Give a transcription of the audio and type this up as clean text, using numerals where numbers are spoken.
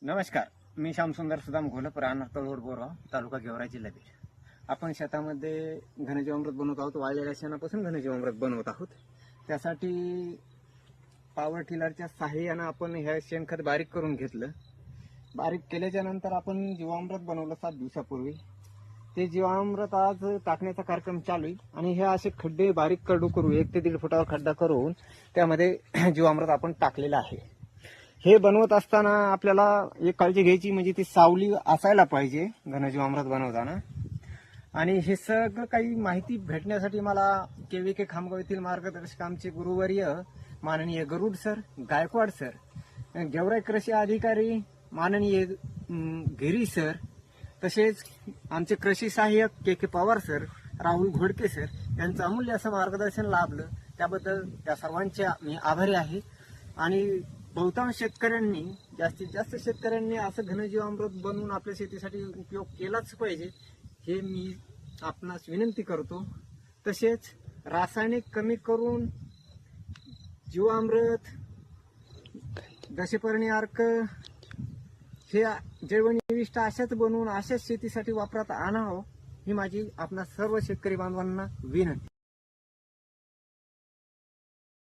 नमस्कार, मी श्यामसुंदर सुदाम घोलप, राहणार तळवड बोरगाव, तालुका गेवराई, जिल्हा बीड. आपण शेतामध्ये घनजीवामृत बनवत आहोत. वाळलेल्या शेणापासून घनजीवामृत बनवत आहोत. त्यासाठी पॉवर टिलरच्या सहाय्यानं आपण हे शेणखत बारीक करून घेतलं. बारीक केल्याच्या नंतर आपण जीवामृत बनवलं 7 दिवसापूर्वी. ते जीवामृत आज टाकण्याचा कार्यक्रम चालू आहे आणि हे असे खड्डे बारीक कडू करू 1 ते 1.5 फुटावर खड्डा करून त्यामध्ये जीवामृत आपण टाकलेलं आहे. हे बनवत असताना आपल्याला एक काळजी घ्यायची, म्हणजे ती सावली असायला पाहिजे घनजीवामृत बनवताना. आणि हे सगळं काही माहिती भेटण्यासाठी मला KVK खामगाव येथील मार्गदर्शक आमचे गुरुवर्य माननीय गरुड सर, गायकवाड सर, गेवराई कृषी अधिकारी माननीय गिरी सर, तसेच आमचे कृषी सहाय्यक KK Pawar sir, Rahul Ghodke sir यांचं अमूल्य असं मार्गदर्शन लाभलं. त्याबद्दल त्या सर्वांचे मी आभारी आहे. आणि बहुतांश शेतकऱ्यांनी, जास्तीत जास्त शेतकऱ्यांनी असं घनजीवामृत बनवून आपल्या शेतीसाठी उपयोग केलाच पाहिजे, हे मी आपणास विनंती करतो. तसेच रासायनिक कमी करून जीवामृत, दशपर्णी अर्क, हे जैवनिविष्ट अशाच बनवून अशाच शेतीसाठी वापरात आणावं, ही माझी आपणा सर्व शेतकरी बांधवांना विनंती.